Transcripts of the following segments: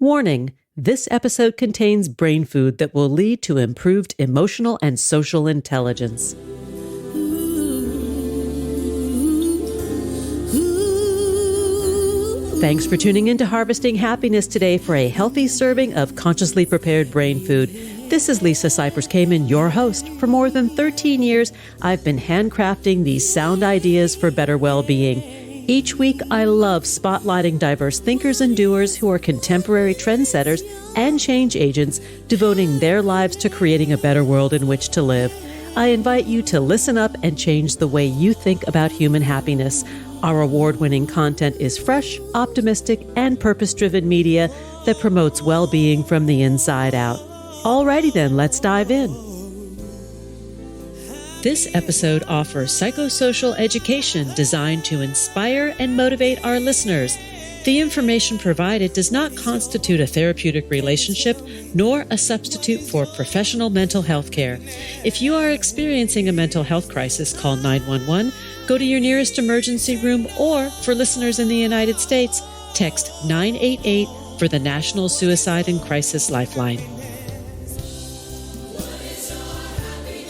Warning, this episode contains brain food that will lead to improved emotional and social intelligence. Thanks for tuning in to Harvesting Happiness today for a healthy serving of consciously prepared brain food. This is Lisa Cypers Kamen, your host. For more than 13 years, I've been handcrafting these sound ideas for better well-being. Each week, I love spotlighting diverse thinkers and doers who are contemporary trendsetters and change agents, devoting their lives to creating a better world in which to live. I invite you to listen up and change the way you think about human happiness. Our award-winning content is fresh, optimistic, and purpose-driven media that promotes well-being from the inside out. Alrighty then, let's dive in. This episode offers psychosocial education designed to inspire and motivate our listeners. The information provided does not constitute a therapeutic relationship nor a substitute for professional mental health care. If you are experiencing a mental health crisis, call 911, go to your nearest emergency room, or for listeners in the United States, text 988 for the National Suicide and Crisis Lifeline.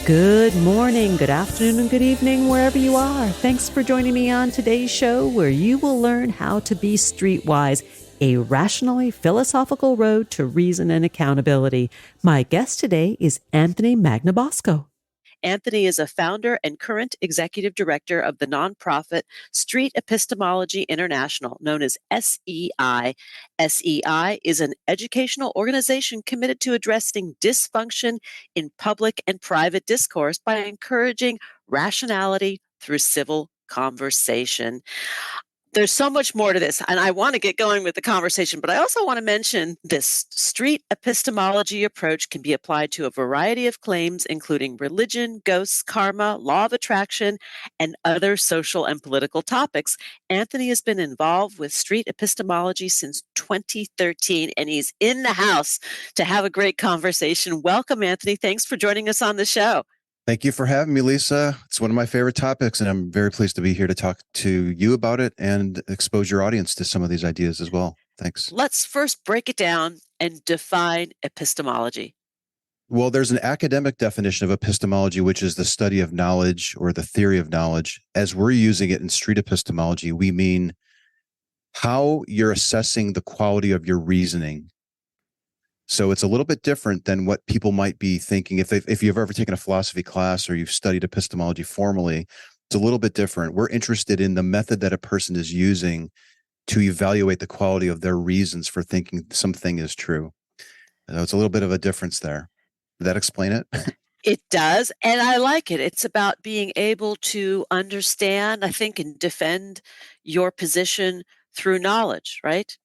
Good morning, good afternoon, and good evening, wherever you are. Thanks for joining me on today's show, where you will learn how to be streetwise, a rationally philosophical road to reason and accountability. My guest today is Anthony Magnabosco. Anthony is a founder and current executive director of the nonprofit Street Epistemology International, known as SEI. SEI is an educational organization committed to addressing dysfunction in public and private discourse by encouraging rationality through civil conversation. There's so much more to this, and I want to get going with the conversation, but I also want to mention this street epistemology approach can be applied to a variety of claims, including religion, ghosts, karma, law of attraction, and other social and political topics. Anthony has been involved with street epistemology since 2013, and he's in the house to have a great conversation. Welcome, Anthony. Thanks for joining us on the show. Thank you for having me, Lisa. It's one of my favorite topics, and I'm very pleased to be here to talk to you about it and expose your audience to some of these ideas as well. Thanks. Let's first break it down and define epistemology. Well, there's an academic definition of epistemology, which is the study of knowledge or the theory of knowledge. As we're using it in street epistemology, we mean how you're assessing the quality of your reasoning. So it's a little bit different than what people might be thinking. If you've ever taken a philosophy class or you've studied epistemology formally, it's a little bit different. We're interested in the method that a person is using to evaluate the quality of their reasons for thinking something is true. So it's a little bit of a difference there. Did that explain it? It does, and I like it. It's about being able to understand, I think, and defend your position through knowledge, right?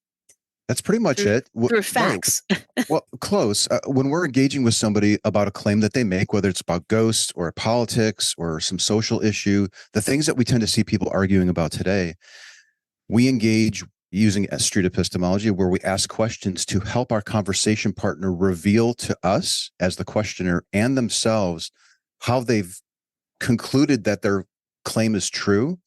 That's pretty much it. Through facts. Well, close. When we're engaging with somebody about a claim that they make, whether it's about ghosts or politics or some social issue, the things that we tend to see people arguing about today, we engage using street epistemology, where we ask questions to help our conversation partner reveal to us as the questioner and themselves how they've concluded that their claim is true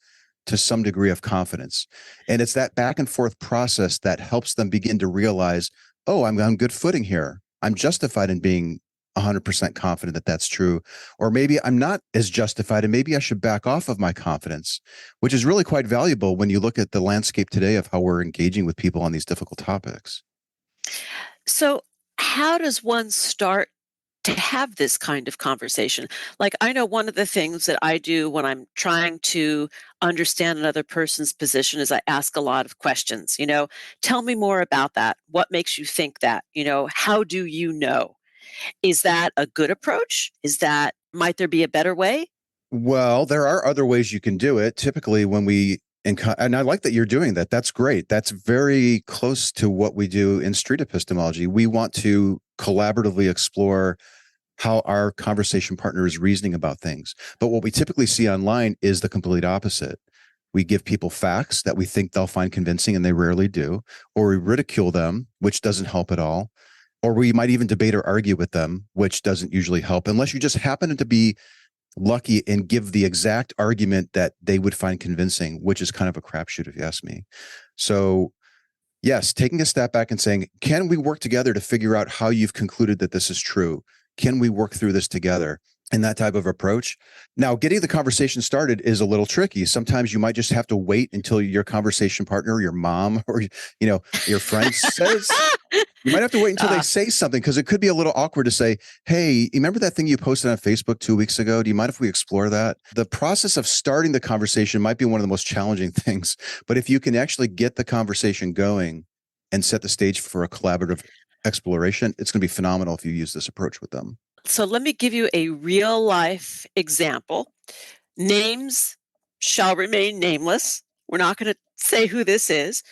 to some degree of confidence. And it's that back and forth process that helps them begin to realize, oh, I'm on good footing here. I'm justified in being 100% confident that that's true. Or maybe I'm not as justified, and maybe I should back off of my confidence, which is really quite valuable when you look at the landscape today of how we're engaging with people on these difficult topics. So how does one start to have this kind of conversation? Like, I know one of the things that I do when I'm trying to understand another person's position is I ask a lot of questions. Tell me more about that. What makes you think that? How do you know? Is that a good approach? Might there be a better way? Well, there are other ways you can do it. Typically and I like that you're doing that. That's great. That's very close to what we do in street epistemology. We want to collaboratively explore how our conversation partner is reasoning about things. But what we typically see online is the complete opposite. We give people facts that we think they'll find convincing, and they rarely do, or we ridicule them, which doesn't help at all, or we might even debate or argue with them, which doesn't usually help, unless you just happen to be lucky and give the exact argument that they would find convincing, which is kind of a crapshoot if you ask me. So Yes, taking a step back and saying, can we work together to figure out how you've concluded that this is true? Can we work through this together? And that type of approach. Now, getting the conversation started is a little tricky. Sometimes you might just have to wait until your conversation partner, your mom, or your friend says. You might have to wait until they say something, because it could be a little awkward to say, hey, you remember that thing you posted on Facebook 2 weeks ago? Do you mind if we explore that? The process of starting the conversation might be one of the most challenging things. But if you can actually get the conversation going and set the stage for a collaborative exploration, it's going to be phenomenal if you use this approach with them. So let me give you a real life example. Names shall remain nameless. We're not going to say who this is,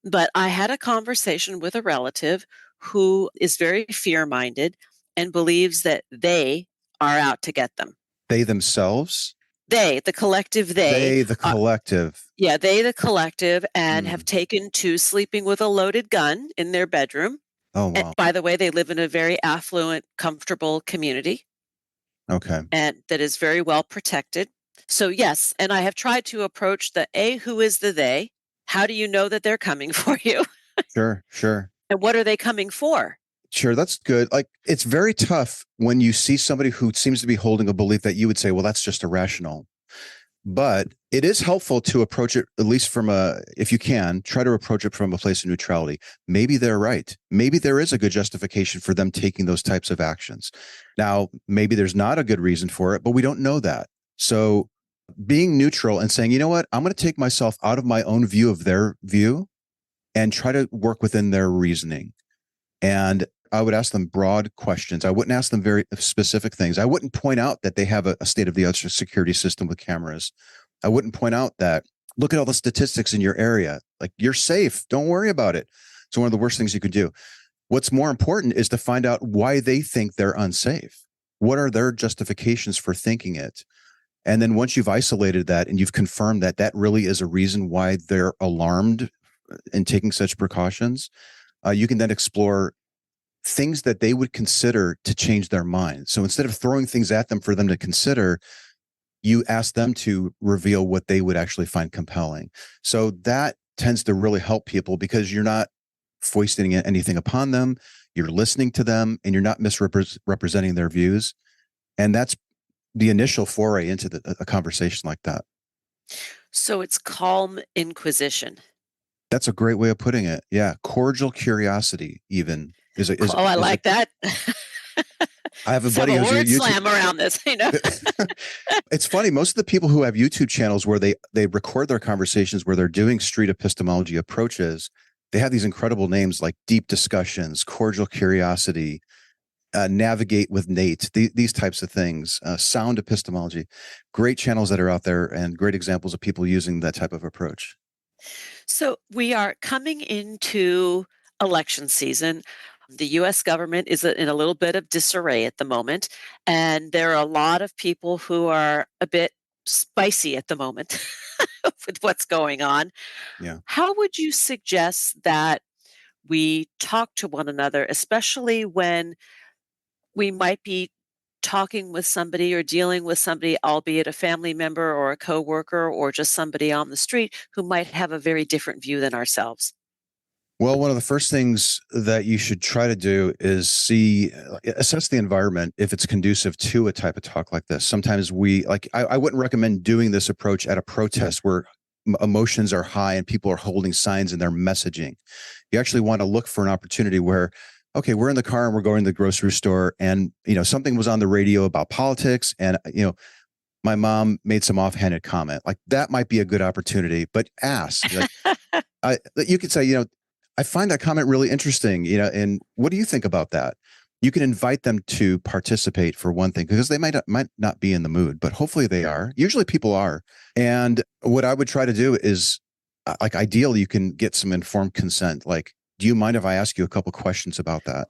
but I had a conversation with a relative who is very fear-minded and believes that they are out to get them. They themselves? They, the collective They, the collective. Yeah, they, the collective, and have taken to sleeping with a loaded gun in their bedroom. Oh, wow. And by the way, they live in a very affluent, comfortable community. Okay. And that is very well protected. So yes, and I have tried to approach who is the they? How do you know that they're coming for you? Sure. And what are they coming for? Sure, that's good. Like, it's very tough when you see somebody who seems to be holding a belief that you would say, well, that's just irrational. But it is helpful to approach it, at least if you can, try to approach it from a place of neutrality. Maybe they're right. Maybe there is a good justification for them taking those types of actions. Now, maybe there's not a good reason for it, but we don't know that. So being neutral and saying, you know what, I'm going to take myself out of my own view of their view and try to work within their reasoning. And I would ask them broad questions. I wouldn't ask them very specific things. I wouldn't point out that they have a state-of-the-art security system with cameras. I wouldn't point out that, look at all the statistics in your area. Like, you're safe. Don't worry about it. It's one of the worst things you could do. What's more important is to find out why they think they're unsafe. What are their justifications for thinking it? And then once you've isolated that and you've confirmed that that really is a reason why they're alarmed and taking such precautions, you can then explore things that they would consider to change their mind. So instead of throwing things at them for them to consider, you ask them to reveal what they would actually find compelling. So that tends to really help people, because you're not foisting anything upon them. You're listening to them, and you're not misrepresenting their views. And that's the initial foray into a conversation like that. So it's calm inquisition. That's a great way of putting it. Yeah. Cordial curiosity even. I like that. I have a buddy who's a word slam around this. It's funny. Most of the people who have YouTube channels where they record their conversations, where they're doing street epistemology approaches, they have these incredible names like Deep Discussions, Cordial Curiosity, Navigate with Nate, these types of things, Sound Epistemology. Great channels that are out there, and great examples of people using that type of approach. So we are coming into election season. The U.S. government is in a little bit of disarray at the moment, and there are a lot of people who are a bit spicy at the moment with what's going on. Yeah. How would you suggest that we talk to one another, especially when we might be talking with somebody or dealing with somebody, albeit a family member or a coworker or just somebody on the street who might have a very different view than ourselves? Well, one of the first things that you should try to do is assess the environment if it's conducive to a type of talk like this. Sometimes I wouldn't recommend doing this approach at a protest where emotions are high and people are holding signs and they're messaging. You actually want to look for an opportunity where, okay, we're in the car and we're going to the grocery store, and something was on the radio about politics, and my mom made some offhanded comment. Like, that might be a good opportunity, but ask. You could say, I find that comment really interesting, and what do you think about that? You can invite them to participate, for one thing, because they might not be in the mood, but hopefully they are. Usually people are. And what I would try to do is, ideally, you can get some informed consent. Like, do you mind if I ask you a couple questions about that?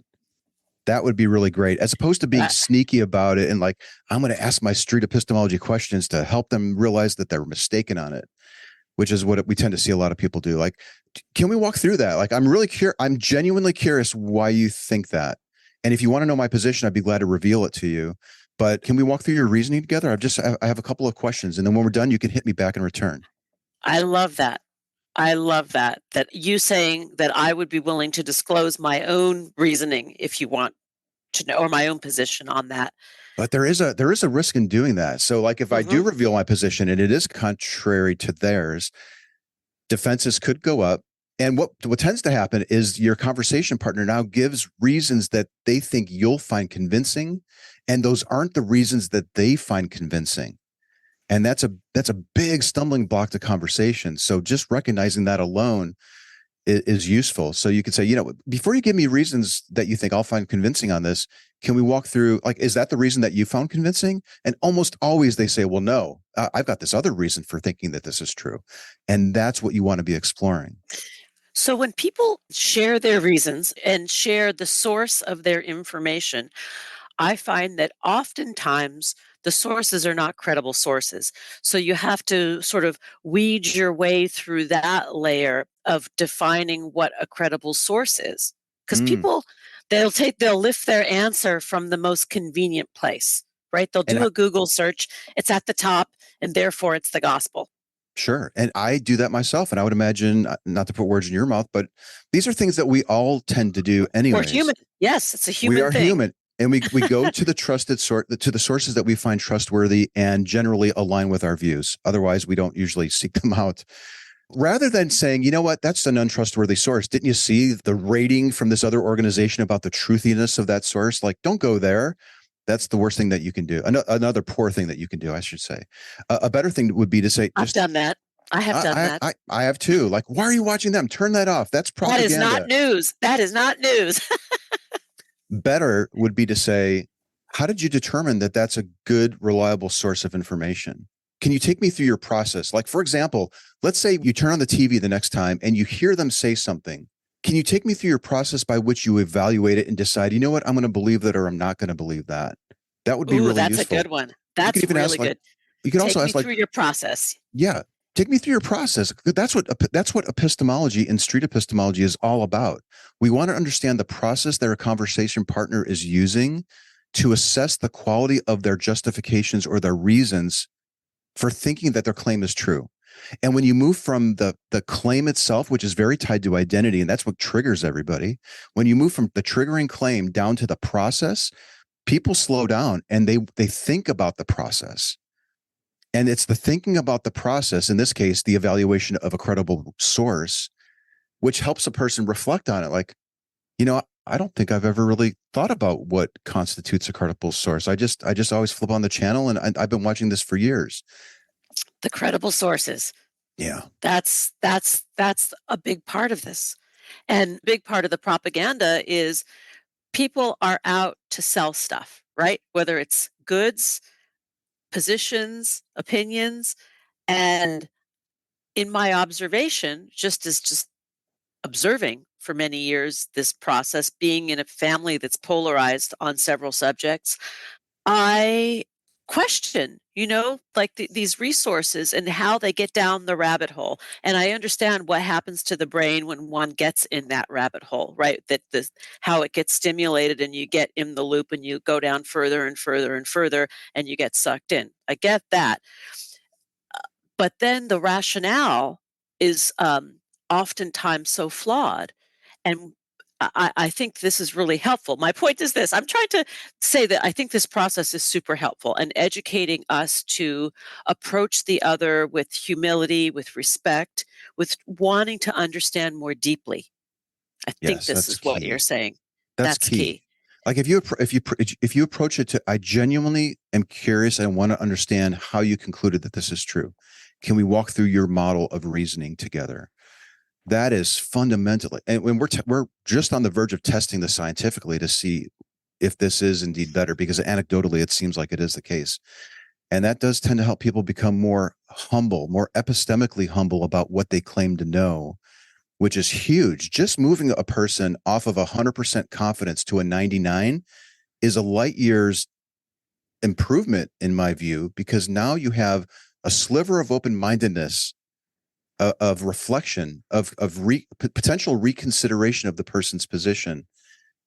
That would be really great, as opposed to being sneaky about it and I'm going to ask my street epistemology questions to help them realize that they're mistaken on it, which is what we tend to see a lot of people do. Like, can we walk through that? I'm really curious. I'm genuinely curious why you think that. And if you want to know my position, I'd be glad to reveal it to you. But can we walk through your reasoning together? I have a couple of questions, and then when we're done, you can hit me back in return. I love that. I love that you saying that I would be willing to disclose my own reasoning if you want to know, or my own position on that. But there is a risk in doing that. So like if I do reveal my position and it is contrary to theirs, defenses could go up. And what tends to happen is your conversation partner now gives reasons that they think you'll find convincing, and those aren't the reasons that they find convincing. And that's a big stumbling block to conversation. So just recognizing that alone is useful. So you could say, before you give me reasons that you think I'll find convincing on this, can we walk through, like, is that the reason that you found convincing? And almost always they say, well, no, I've got this other reason for thinking that this is true. And that's what you want to be exploring. So when people share their reasons and share the source of their information, I find that oftentimes the sources are not credible sources. So you have to sort of weed your way through that layer of defining what a credible source is. Because people, they'll lift their answer from the most convenient place, right? They'll do a Google search, it's at the top, and therefore it's the gospel. Sure. And I do that myself. And I would imagine, not to put words in your mouth, but these are things that we all tend to do anyways. We're human. Yes, it's a human thing. We are human. And we go to the trusted to the sources that we find trustworthy and generally align with our views. Otherwise, we don't usually seek them out. Rather than saying, you know what, that's an untrustworthy source. Didn't you see the rating from this other organization about the truthiness of that source? Like, don't go there. That's the worst thing that you can do. Another poor thing that you can do, I should say. A better thing would be to say, I've done that. I have done that. I have too. Like, why are you watching them? Turn that off. That's propaganda. That is not news. That is not news. Better would be to say, how did you determine that that's a good, reliable source of information? Can you take me through your process? Like, for example, let's say you turn on the TV the next time and you hear them say something. Can you take me through your process by which you evaluate it and decide, you know what, I'm going to believe that or I'm not going to believe that? That would be really useful. That's a good one. That's really good. You could also ask, take me through your process. Yeah, take me through your process. That's what epistemology and street epistemology is all about. We want to understand the process that our conversation partner is using to assess the quality of their justifications or their reasons for thinking that their claim is true. And when you move from the claim itself, which is very tied to identity, and that's what triggers everybody, when you move from the triggering claim down to the process, people slow down and they think about the process. And it's the thinking about the process, in this case, the evaluation of a credible source, which helps a person reflect on it. Like, I don't think I've ever really thought about what constitutes a credible source. I just always flip on the channel, and I've been watching this for years. The credible sources. Yeah. That's a big part of this. And big part of the propaganda is people are out to sell stuff, right? Whether it's goods, positions, opinions. And in my observation, just observing for many years this process, being in a family that's polarized on several subjects, I question, these resources and how they get down the rabbit hole. And I understand what happens to the brain when one gets in that rabbit hole, right? How it gets stimulated and you get in the loop and you go down further and further and further and you get sucked in. I get that. But then the rationale is oftentimes so flawed. And I think this is really helpful. My point is this. I'm trying to say that I think this process is super helpful and educating us to approach the other with humility, with respect, with wanting to understand more deeply. I think this is what you're saying. That's key. Like if you approach it to, I genuinely am curious and want to understand how you concluded that this is true. Can we walk through your model of reasoning together? That is fundamentally, and when we're just on the verge of testing this scientifically to see if this is indeed better, because anecdotally it seems like it is the case. And that does tend to help people become more humble, more epistemically humble about what they claim to know, which is huge. Just moving a person off of 100% confidence to a 99 is a light years improvement in my view, because now you have a sliver of open-mindedness, of reflection, of potential reconsideration of the person's position.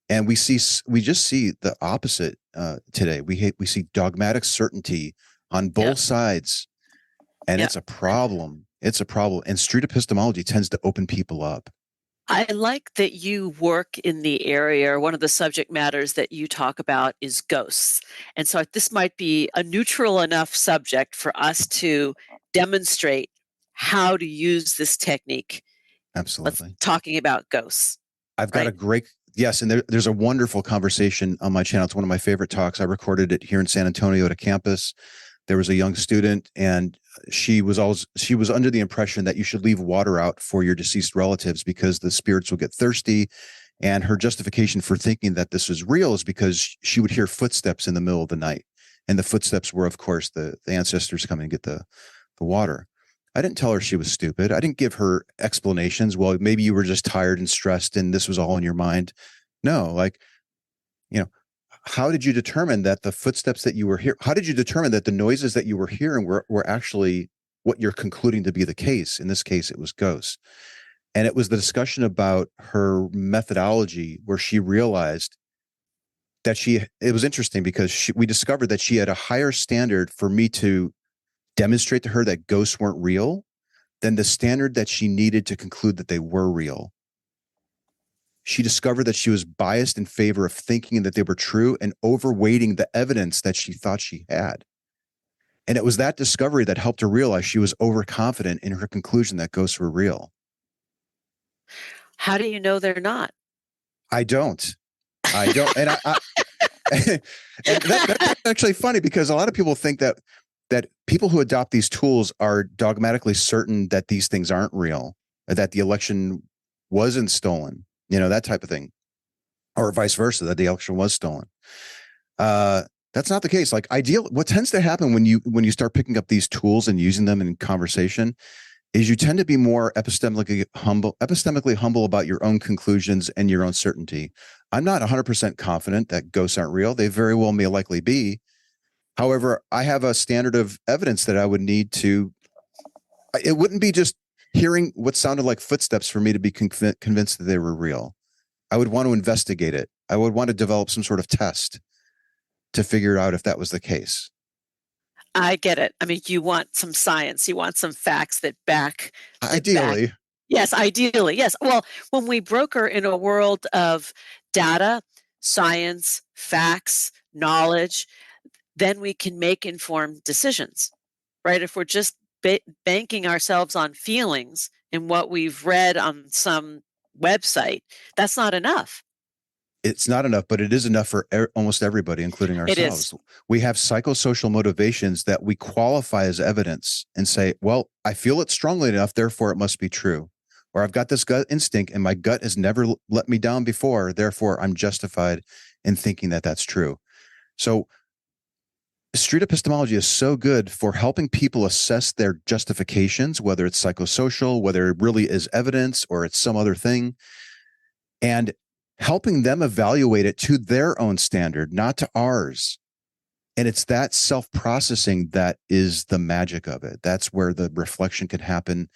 And we just see the opposite today. We see dogmatic certainty on both sides, and it's a problem. It's a problem. And street epistemology tends to open people up. I like that you work in the area. One of the subject matters that you talk about is ghosts. And so this might be a neutral enough subject for us to demonstrate how to use this technique. Absolutely. Let's talking about ghosts. I've got a great, yes. And there's a wonderful conversation on my channel. It's one of my favorite talks. I recorded it here in San Antonio at a campus. There was a young student, and she was under the impression that you should leave water out for your deceased relatives because the spirits will get thirsty. And her justification for thinking that this was real is because she would hear footsteps in the middle of the night. And the footsteps were, of course, the ancestors coming to get the water. I didn't tell her she was stupid. I didn't give her explanations. Well, maybe you were just tired and stressed and this was all in your mind. No, like, how did you determine that the footsteps that you were hearing, how did you determine that the noises that you were hearing were actually what you're concluding to be the case? In this case, it was ghosts. And it was the discussion about her methodology where she realized that it was interesting because we discovered that she had a higher standard for me to demonstrate to her that ghosts weren't real than the standard that she needed to conclude that they were real. She discovered that she was biased in favor of thinking that they were true and overweighting the evidence that she thought she had. And it was that discovery that helped her realize she was overconfident in her conclusion that ghosts were real. How do you know they're not? I don't. And and that's actually funny because a lot of people think that people who adopt these tools are dogmatically certain that these things aren't real, that the election wasn't stolen, that type of thing, or vice versa, that the election was stolen. That's not the case. Like what tends to happen when you start picking up these tools and using them in conversation is you tend to be more epistemically humble about your own conclusions and your own certainty. I'm not 100% confident that ghosts aren't real. They very well may likely be. However, I have a standard of evidence that I would need to. It wouldn't be just hearing what sounded like footsteps for me to be convinced that they were real. I would want to investigate it. I would want to develop some sort of test to figure out if that was the case. I get it. I mean, you want some science. You want some facts that back. Ideally. Yes, ideally. Yes. Well, when we broker in a world of data, science, facts, knowledge, then we can make informed decisions, right? If we're just banking ourselves on feelings and what we've read on some website, that's not enough. It's not enough, but it is enough for almost everybody, including ourselves. We have psychosocial motivations that we qualify as evidence and say, well, I feel it strongly enough, therefore it must be true. Or I've got this gut instinct and my gut has never let me down before, therefore I'm justified in thinking that that's true. So street epistemology is so good for helping people assess their justifications, whether it's psychosocial, whether it really is evidence or it's some other thing, and helping them evaluate it to their own standard, not to ours. And it's that self-processing that is the magic of it. That's where the reflection can happen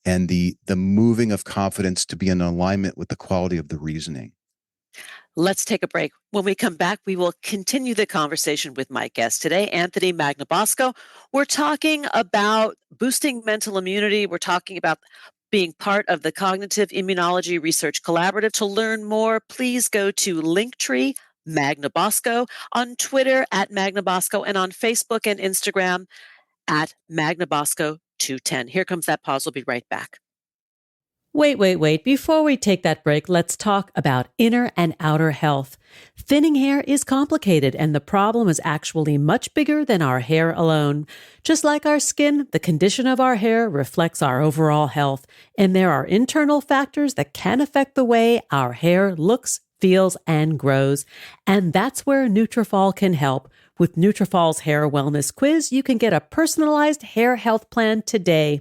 and the moving of confidence to be in alignment with the quality of the reasoning. Let's take a break. When we come back, we will continue the conversation with my guest today, Anthony Magnabosco. We're talking about boosting mental immunity. We're talking about being part of the Cognitive Immunology Research Collaborative. To learn more, please go to Linktree Magnabosco, on Twitter at Magnabosco, and on Facebook and Instagram at Magnabosco210. Here comes that pause. We'll be right back. Wait. Before we take that break, let's talk about inner and outer health. Thinning hair is complicated, and the problem is actually much bigger than our hair alone. Just like our skin, the condition of our hair reflects our overall health, and there are internal factors that can affect the way our hair looks, feels, and grows. And that's where Nutrafol can help. With Nutrafol's Hair Wellness Quiz, you can get a personalized hair health plan today.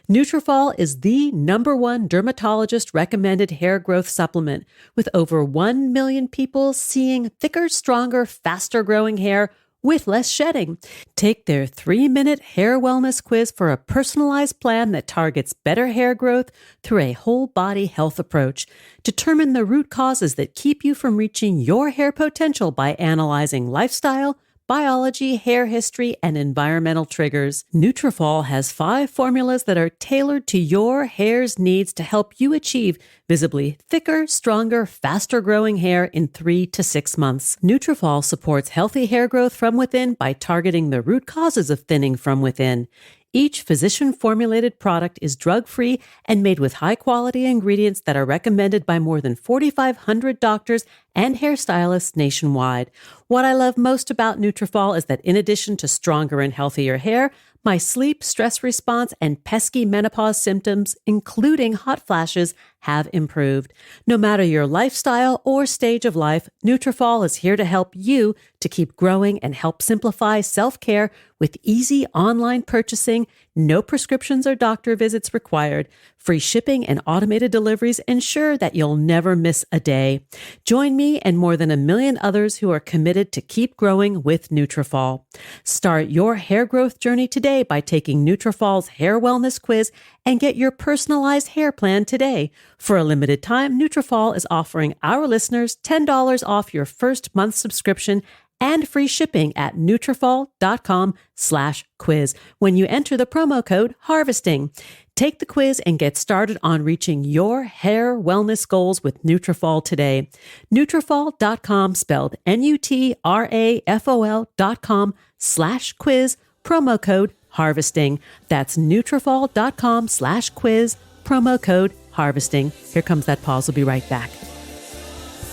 Nutrafol is the #1 dermatologist-recommended hair growth supplement, with over 1 million people seeing thicker, stronger, faster-growing hair with less shedding. Take their 3-minute hair wellness quiz for a personalized plan that targets better hair growth through a whole-body health approach. Determine the root causes that keep you from reaching your hair potential by analyzing lifestyle, biology, hair history, and environmental triggers. Nutrafol has 5 formulas that are tailored to your hair's needs to help you achieve visibly thicker, stronger, faster-growing hair in 3 to 6 months. Nutrafol supports healthy hair growth from within by targeting the root causes of thinning from within. Each physician-formulated product is drug-free and made with high-quality ingredients that are recommended by more than 4,500 doctors and hairstylists nationwide. What I love most about Nutrafol is that in addition to stronger and healthier hair, my sleep, stress response, and pesky menopause symptoms, including hot flashes, have improved. No matter your lifestyle or stage of life, Nutrafol is here to help you to keep growing and help simplify self-care with easy online purchasing, no prescriptions or doctor visits required. Free shipping and automated deliveries ensure that you'll never miss a day. Join me and more than 1 million others who are committed to keep growing with Nutrafol. Start your hair growth journey today by taking Nutrafol's Hair Wellness Quiz and get your personalized hair plan today. For a limited time, Nutrafol is offering our listeners $10 off your first month subscription and free shipping at Nutrafol.com/quiz when you enter the promo code HARVESTING. Take the quiz and get started on reaching your hair wellness goals with Nutrafol today. Nutrafol.com, spelled Nutrafol.com/quiz, promo code HARVESTING. That's Nutrafol.com/quiz, promo code HARVESTING. Here comes that pause. We'll be right back.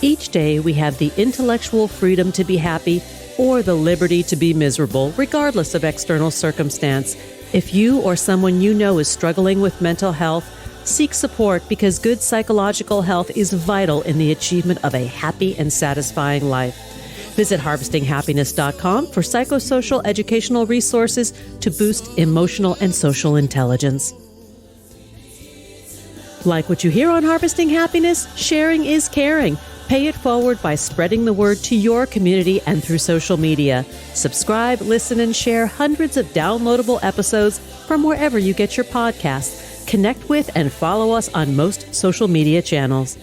Each day, we have the intellectual freedom to be happy or the liberty to be miserable, regardless of external circumstance. If you or someone you know is struggling with mental health, seek support because good psychological health is vital in the achievement of a happy and satisfying life. Visit harvestinghappiness.com for psychosocial educational resources to boost emotional and social intelligence. Like what you hear on Harvesting Happiness? Sharing is caring. Pay it forward by spreading the word to your community and through social media. Subscribe, listen, and share hundreds of downloadable episodes from wherever you get your podcasts. Connect with and follow us on most social media channels.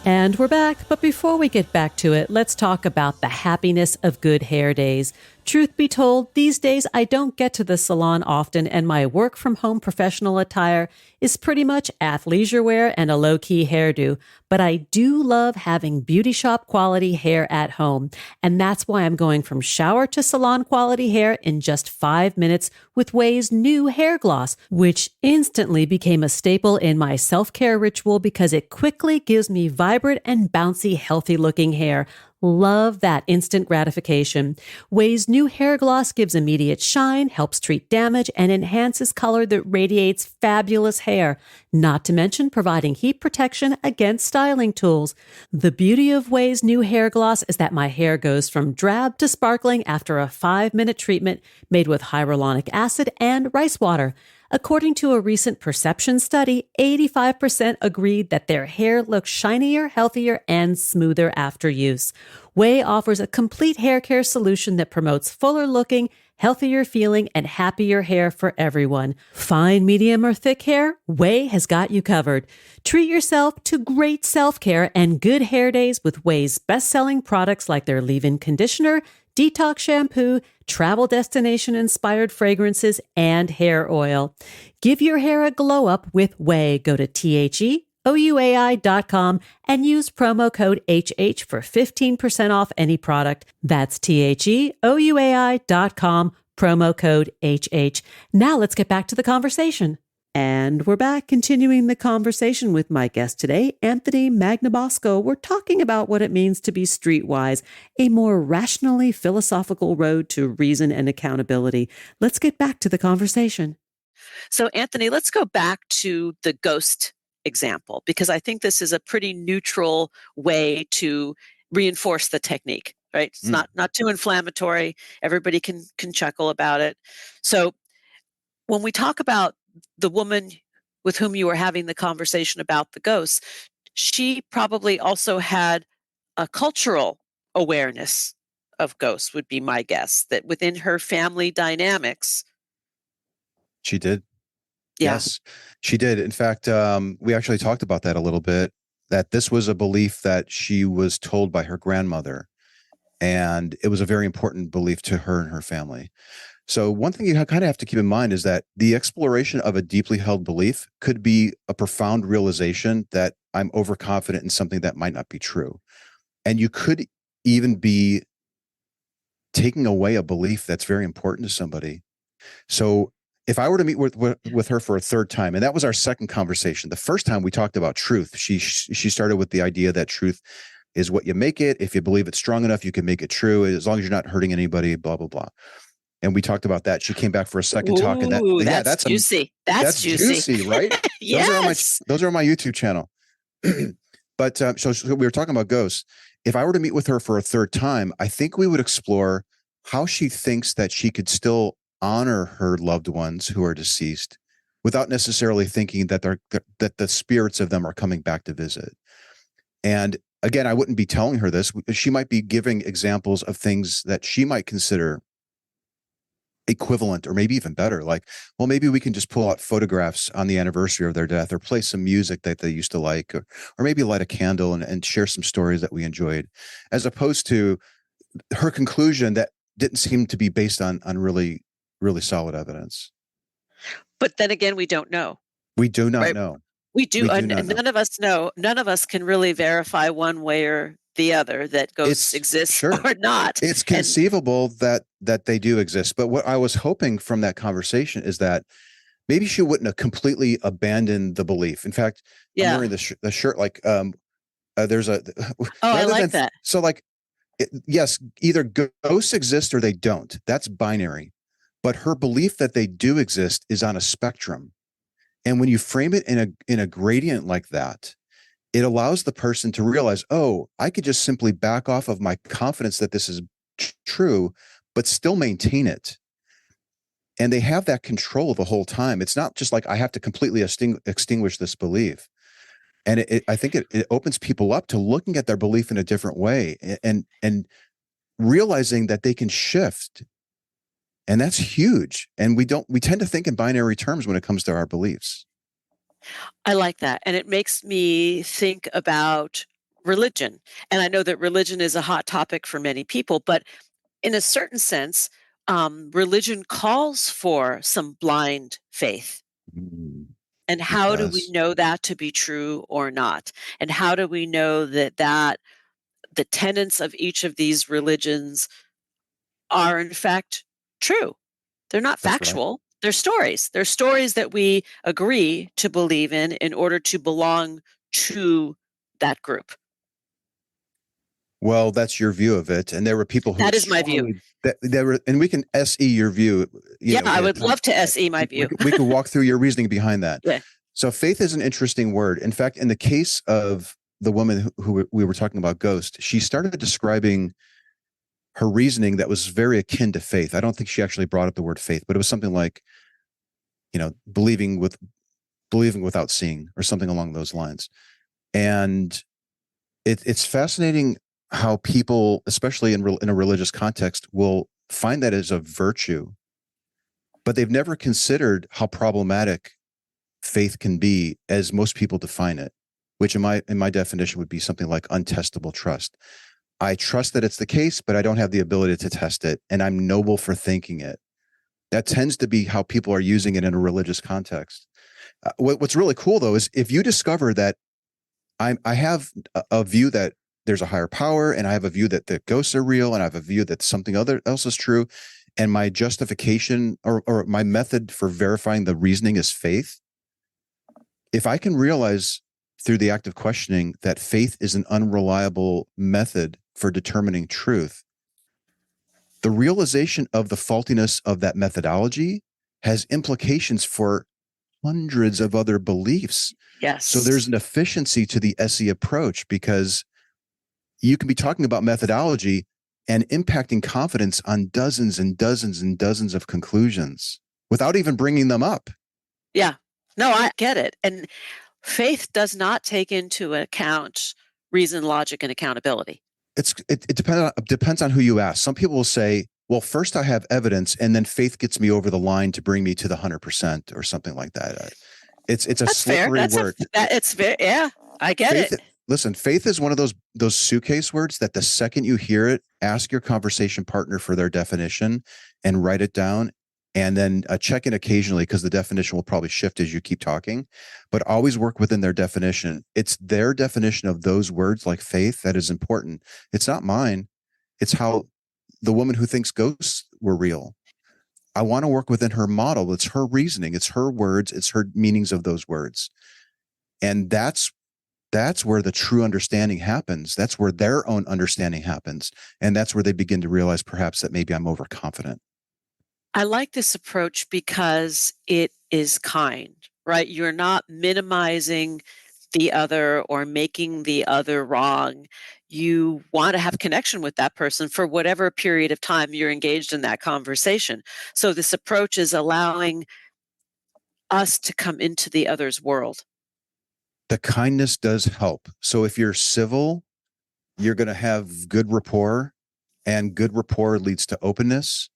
And we're back, but before we get back to it, let's talk about the happiness of good hair days. Truth be told, these days I don't get to the salon often, and my work-from-home professional attire is pretty much athleisure wear and a low-key hairdo. But I do love having beauty shop quality hair at home, and that's why I'm going from shower to salon quality hair in just 5 minutes with Ouai's new hair gloss, which instantly became a staple in my self-care ritual because it quickly gives me vibrant and bouncy, healthy-looking hair. Love that instant gratification. Ouai's new hair gloss gives immediate shine, helps treat damage, and enhances color that radiates fabulous hair, not to mention providing heat protection against styling tools. The beauty of Ouai's new hair gloss is that my hair goes from drab to sparkling after a 5-minute treatment made with hyaluronic acid and rice water. According to a recent perception study, 85% agreed that their hair looks shinier, healthier, and smoother after use. Ouai offers a complete hair care solution that promotes fuller looking, healthier feeling, and happier hair for everyone. Fine, medium, or thick hair, Ouai has got you covered. Treat yourself to great self-care and good hair days with Ouai's best-selling products like their leave-in conditioner, detox shampoo, travel destination-inspired fragrances, and hair oil. Give your hair a glow-up with Ouai. Go to THEOUAI.com and use promo code HH for 15% off any product. That's THEOUAI.com, promo code HH. Now let's get back to the conversation. And we're back, continuing the conversation with my guest today, Anthony Magnabosco. We're talking about what it means to be streetwise, a more rationally philosophical road to reason and accountability. Let's get back to the conversation. So, Anthony, let's go back to the ghost example, because I think this is a pretty neutral way to reinforce the technique, right? It's not too inflammatory. Everybody can chuckle about it. So when we talk about the woman with whom you were having the conversation about the ghosts, she probably also had a cultural awareness of ghosts, would be my guess, that within her family dynamics. She did. Yeah. Yes, she did. In fact, we actually talked about that a little bit, that this was a belief that she was told by her grandmother. And it was a very important belief to her and her family. So one thing you kind of have to keep in mind is that the exploration of a deeply held belief could be a profound realization that I'm overconfident in something that might not be true. And you could even be taking away a belief that's very important to somebody. So if I were to meet with her for a third time, and that was our second conversation, the first time we talked about truth, she started with the idea that truth is what you make it. If you believe it's strong enough, you can make it true, as long as you're not hurting anybody, blah, blah, blah. And we talked about that. She came back for a second talk, and that's juicy. That's juicy, right? Yes. Those are on my YouTube channel. But so we were talking about ghosts. If I were to meet with her for a third time, I think we would explore how she thinks that she could still honor her loved ones who are deceased without necessarily thinking that that the spirits of them are coming back to visit. And again, I wouldn't be telling her this. She might be giving examples of things that she might consider equivalent or maybe even better. Like, well, maybe we can just pull out photographs on the anniversary of their death, or play some music that they used to like, or maybe light a candle and share some stories that we enjoyed, as opposed to her conclusion that didn't seem to be based on really, really solid evidence. But then again, we don't know. We do not know. We do not know. None of us know. None of us can really verify one way or the other that ghosts exist or not. It's conceivable that they do exist. But what I was hoping from that conversation is that maybe she wouldn't have completely abandoned the belief. In fact, I'm wearing the shirt like there's a I like that. So like, yes, either ghosts exist or they don't. That's binary. But her belief that they do exist is on a spectrum. And when you frame it in a gradient like that, it allows the person to realize, oh, I could just simply back off of my confidence that this is true, but still maintain it. And they have that control the whole time. It's not just like I have to completely extinguish this belief. And I think it opens people up to looking at their belief in a different way and realizing that they can shift. And that's huge. And we tend to think in binary terms when it comes to our beliefs. I like that. And it makes me think about religion. And I know that religion is a hot topic for many people, but in a certain sense, religion calls for some blind faith. And how do we know that to be true or not? And how do we know that the tenets of each of these religions are in fact true? They're not factual. Right. They're stories. They're stories that we agree to believe in order to belong to that group. Well, that's your view of it. And there were people who... That is my view. And we can SE your view. I would love to SE my view. We can walk through your reasoning behind that. Yeah. So faith is an interesting word. In fact, in the case of the woman who we were talking about, Ghost, she started describing her reasoning that was very akin to faith. I don't think she actually brought up the word faith, but it was something like, believing without seeing, or something along those lines. And it's fascinating how people, especially in a religious context, will find that as a virtue, but they've never considered how problematic faith can be as most people define it, which in my definition would be something like untestable trust. I trust that it's the case, but I don't have the ability to test it, and I'm noble for thinking it. That tends to be how people are using it in a religious context. What's really cool, though, is if you discover that I have a view that there's a higher power, and I have a view that the ghosts are real, and I have a view that something else is true, and my justification or my method for verifying the reasoning is faith. If I can realize through the act of questioning that faith is an unreliable method for determining truth, the realization of the faultiness of that methodology has implications for hundreds of other beliefs. Yes. So there's an efficiency to the SE approach, because you can be talking about methodology and impacting confidence on dozens and dozens and dozens of conclusions without even bringing them up. Yeah. No, I get it. And faith does not take into account reason, logic, and accountability. It depends on who you ask. Some people will say, well, first I have evidence, and then faith gets me over the line to bring me to the 100% or something like that. It's a slippery word. It's very, I get it. listen, faith is one of those suitcase words that the second you hear it, ask your conversation partner for their definition and write it down. And then check in occasionally, because the definition will probably shift as you keep talking, but always work within their definition. It's their definition of those words, like faith, that is important. It's not mine. It's how the woman who thinks ghosts were real. I want to work within her model. It's her reasoning. It's her words. It's her meanings of those words. And that's where the true understanding happens. That's where their own understanding happens. And that's where they begin to realize perhaps that maybe I'm overconfident. I like this approach because it is kind, right? You're not minimizing the other or making the other wrong. You want to have connection with that person for whatever period of time you're engaged in that conversation. So this approach is allowing us to come into the other's world. The kindness does help. So if you're civil, you're going to have good rapport, and good rapport leads to openness.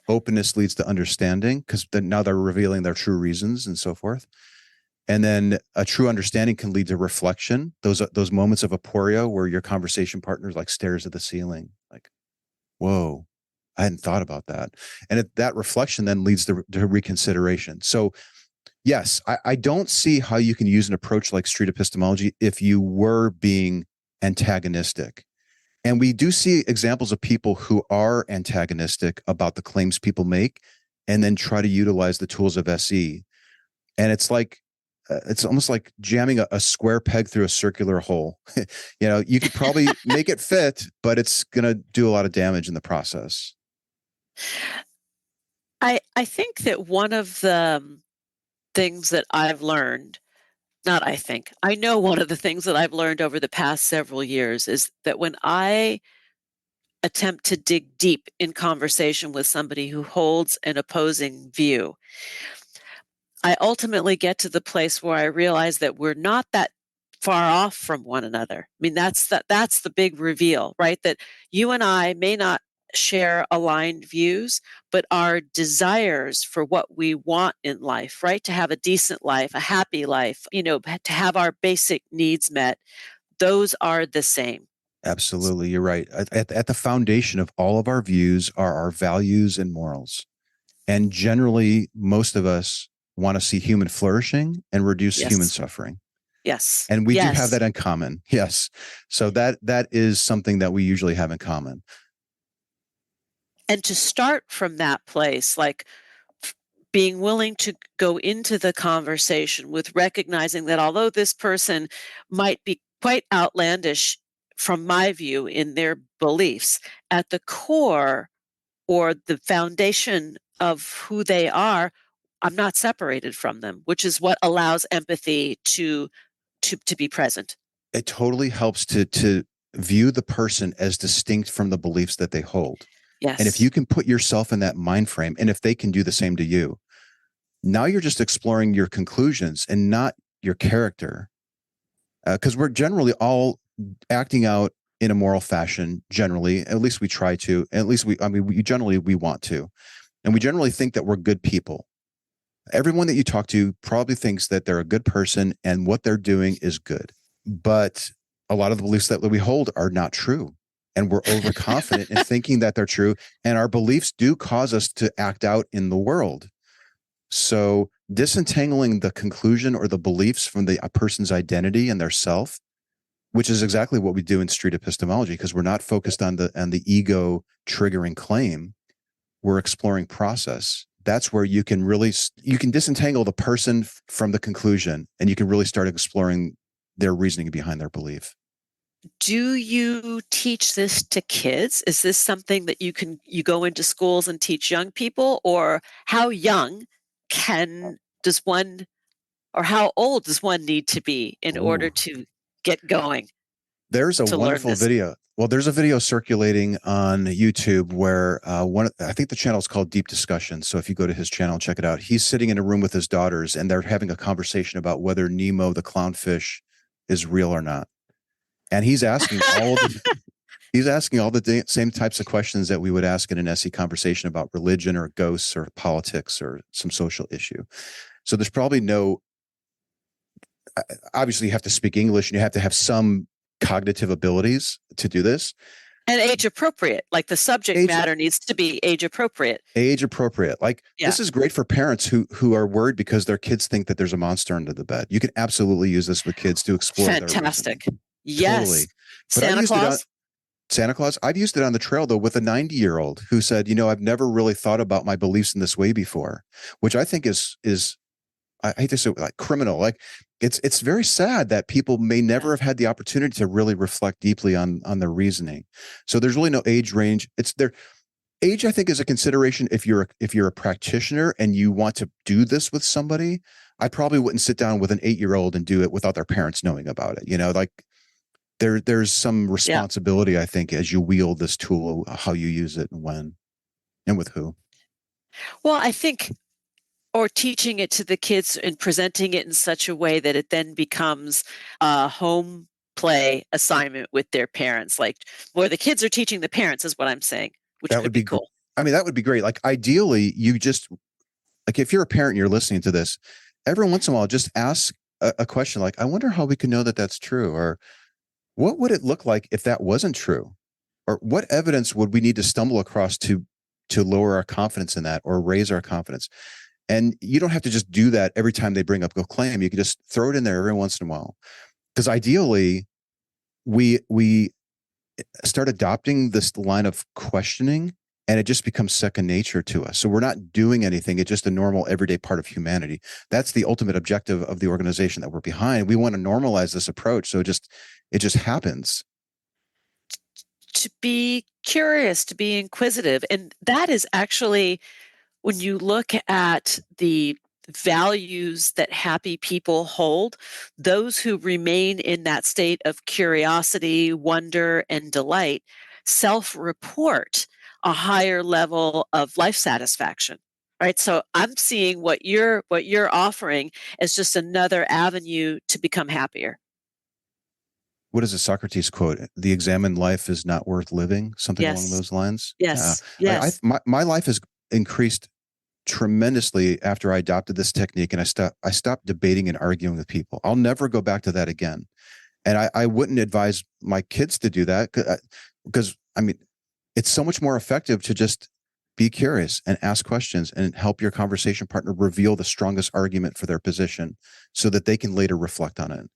Openness leads to understanding, because now they're revealing their true reasons and so forth. And then a true understanding can lead to reflection. Those moments of aporia where your conversation partner like stares at the ceiling, like, whoa, I hadn't thought about that. And that reflection then leads to reconsideration. So yes, I don't see how you can use an approach like street epistemology if you were being antagonistic. And we do see examples of people who are antagonistic about the claims people make and then try to utilize the tools of SE. And it's like, it's almost like jamming a square peg through a circular hole. You could probably make it fit, but it's going to do a lot of damage in the process. I think that one of the things that I've learned, I know one of the things that I've learned over the past several years is that when I attempt to dig deep in conversation with somebody who holds an opposing view, I ultimately get to the place where I realize that we're not that far off from one another. I mean, that's the big reveal, right? That you and I may not share aligned views, but our desires for what we want in life, right? To have a decent life, a happy life, to have our basic needs met, those are the same. Absolutely. You're right. At the foundation of all of our views are our values and morals. And generally, most of us want to see human flourishing and reduce human suffering. Yes. And we do have that in common. Yes. So that is something that we usually have in common. And to start from that place, like being willing to go into the conversation with recognizing that although this person might be quite outlandish from my view in their beliefs, at the core or the foundation of who they are, I'm not separated from them, which is what allows empathy to be present. It totally helps to view the person as distinct from the beliefs that they hold. Yes. And if you can put yourself in that mind frame, and if they can do the same to you, now you're just exploring your conclusions and not your character. Because we're generally all acting out in a moral fashion, generally, at least we try to, at least we want to. And we generally think that we're good people. Everyone that you talk to probably thinks that they're a good person and what they're doing is good. But a lot of the beliefs that we hold are not true. And we're overconfident in thinking that they're true. And our beliefs do cause us to act out in the world. So disentangling the conclusion or the beliefs from a person's identity and their self, which is exactly what we do in street epistemology, because we're not focused on the ego triggering claim. We're exploring process. That's where you can disentangle the person from the conclusion, and you can really start exploring their reasoning behind their belief. Do you teach this to kids? Is this something that you go into schools and teach young people, or how young does one, or how old does one need to be in order to get going? There's a wonderful video. Well, there's a video circulating on YouTube where I think the channel is called Deep Discussion. So if you go to his channel, check it out. He's sitting in a room with his daughters, and they're having a conversation about whether Nemo the clownfish is real or not. And he's asking all the same types of questions that we would ask in an SE conversation about religion or ghosts or politics or some social issue. So there's probably obviously you have to speak English and you have to have some cognitive abilities to do this. And age appropriate, like the subject matter needs to be age appropriate. Age appropriate. Like this is great for parents who are worried because their kids think that there's a monster under the bed. You can absolutely use this with kids to explore. Fantastic. Yes. Totally. But Santa Claus. Santa Claus. I've used it on the trail though with a 90-year-old who said, I've never really thought about my beliefs in this way before, which I think is I hate to say like criminal. Like it's very sad that people may never have had the opportunity to really reflect deeply on their reasoning. So there's really no age range. It's their age, I think, is a consideration if you're a practitioner and you want to do this with somebody. I probably wouldn't sit down with an 8-year-old and do it without their parents knowing about it. Like there's some responsibility, I think, as you wield this tool, how you use it and when and with who. Well, I think, or teaching it to the kids and presenting it in such a way that it then becomes a home play assignment with their parents, like where the kids are teaching the parents is what I'm saying, which would be cool. I mean, that would be great. Like ideally, you just like if you're a parent and you're listening to this, every once in a while, just ask a question like, I wonder how we can know that that's true, or what would it look like if that wasn't true, or what evidence would we need to stumble across to lower our confidence in that or raise our confidence. And you don't have to just do that every time they bring up a claim. You can just throw it in there every once in a while. Because ideally, we start adopting this line of questioning and it just becomes second nature to us. So we're not doing anything. It's just a normal everyday part of humanity. That's the ultimate objective of the organization that we're behind. We want to normalize this approach. So it just happens. To be curious, to be inquisitive. And that is actually, when you look at the values that happy people hold, those who remain in that state of curiosity, wonder, and delight self-report a higher level of life satisfaction. Right? So I'm seeing what you're offering as just another avenue to become happier. What is a Socrates quote? The examined life is not worth living. Something along those lines. Yes. My life has increased tremendously after I adopted this technique, and I stopped debating and arguing with people. I'll never go back to that again. And I wouldn't advise my kids to do that because I mean, it's so much more effective to just be curious and ask questions and help your conversation partner reveal the strongest argument for their position so that they can later reflect on it.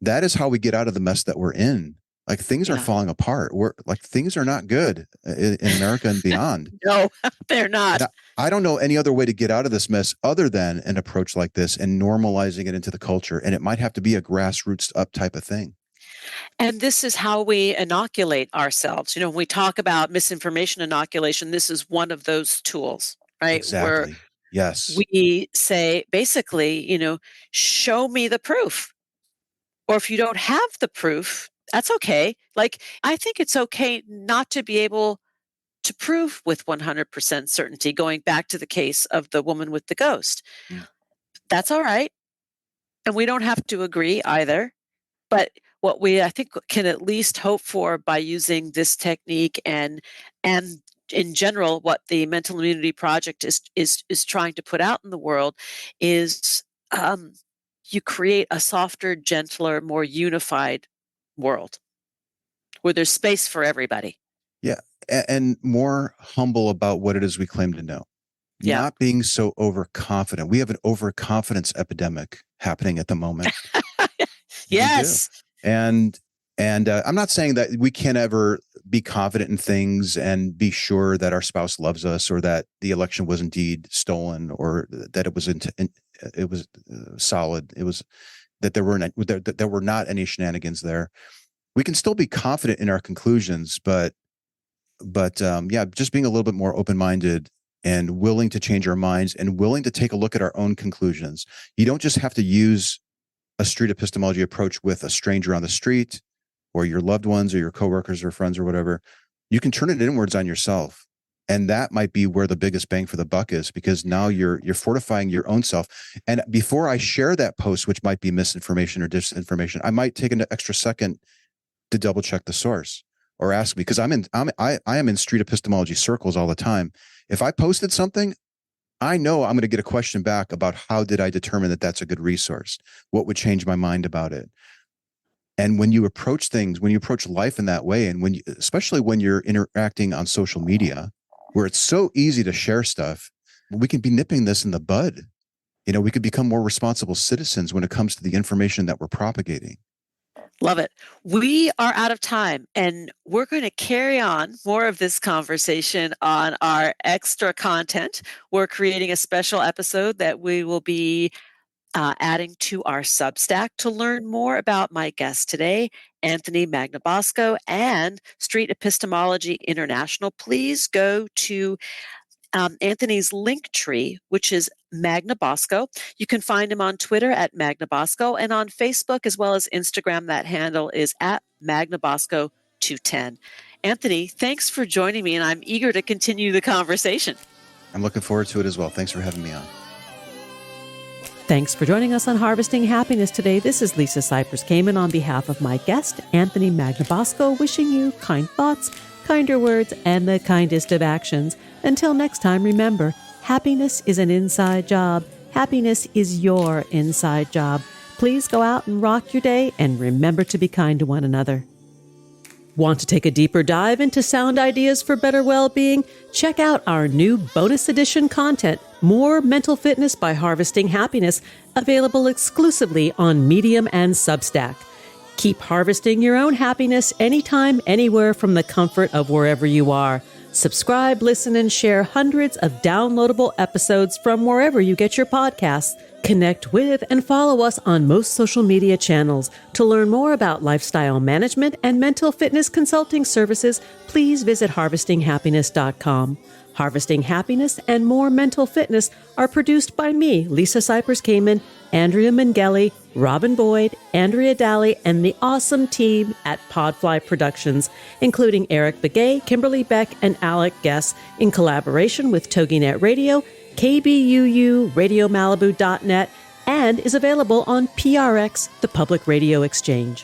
That is how we get out of the mess that we're in. Like things are falling apart. Things are not good in America and beyond. No, they're not. I don't know any other way to get out of this mess other than an approach like this and normalizing it into the culture. And it might have to be a grassroots up type of thing. And this is how we inoculate ourselves. When we talk about misinformation inoculation, this is one of those tools, right? Exactly. Yes. We say, basically, show me the proof. Or if you don't have the proof, that's okay. Like, I think it's okay not to be able to prove with 100% certainty, going back to the case of the woman with the ghost. That's all right. And we don't have to agree either. But what we, I think, can at least hope for by using this technique and in general, what the Mental Immunity Project is trying to put out in the world is you create a softer, gentler, more unified world where there's space for everybody. Yeah. And more humble about what it is we claim to know. Yeah. Not being so overconfident. We have an overconfidence epidemic happening at the moment. Yes. And I'm not saying that we can't ever be confident in things and be sure that our spouse loves us or that the election was indeed stolen or that it was solid. It was that there were not any shenanigans there. We can still be confident in our conclusions, but just being a little bit more open-minded and willing to change our minds and willing to take a look at our own conclusions. You don't just have to use a street epistemology approach with a stranger on the street or your loved ones or your coworkers or friends or whatever. You can turn it inwards on yourself. And that might be where the biggest bang for the buck is, because now you're fortifying your own self. And before I share that post, which might be misinformation or disinformation, I might take an extra second to double check the source or ask me, because I am in street epistemology circles all the time. If I posted something, I know I'm going to get a question back about how did I determine that that's a good resource? What would change my mind about it? And when you approach things, when you approach life in that way, and when you, especially when you're interacting on social media, where it's so easy to share stuff, we can be nipping this in the bud. We could become more responsible citizens when it comes to the information that we're propagating. Love it. We are out of time, and we're going to carry on more of this conversation on our extra content. We're creating a special episode that we will be adding to our Substack. To learn more about my guest today, Anthony Magnabosco and Street Epistemology International, please go to Anthony's link tree, which is Magnabosco. You can find him on Twitter at Magnabosco, and on Facebook as well as Instagram. That handle is at Magnabosco210. Anthony, thanks for joining me, and I'm eager to continue the conversation. I'm looking forward to it as well. Thanks for having me on. Thanks for joining us on Harvesting Happiness today. This is Lisa Cypers Kamen on behalf of my guest, Anthony Magnabosco, wishing you kind thoughts, kinder words, and the kindest of actions. Until next time, remember, happiness is an inside job. Happiness is your inside job. Please go out and rock your day, and remember to be kind to one another. Want to take a deeper dive into sound ideas for better well-being? Check out our new bonus edition content, More Mental Fitness by Harvesting Happiness, available exclusively on Medium and Substack. Keep harvesting your own happiness anytime, anywhere from the comfort of wherever you are. Subscribe, listen, and share hundreds of downloadable episodes from wherever you get your podcasts. Connect with and follow us on most social media channels. To learn more about lifestyle management and mental fitness consulting services, please visit harvestinghappiness.com. Harvesting Happiness and More Mental Fitness are produced by me, Lisa Cypers Kamen, Andrea Mengele, Robin Boyd, Andrea Daly, and the awesome team at Podfly Productions, including Eric Begay, Kimberly Beck, and Alec Guess, in collaboration with TogiNet Radio, KBUU, RadioMalibu.net, and is available on PRX, the Public Radio Exchange.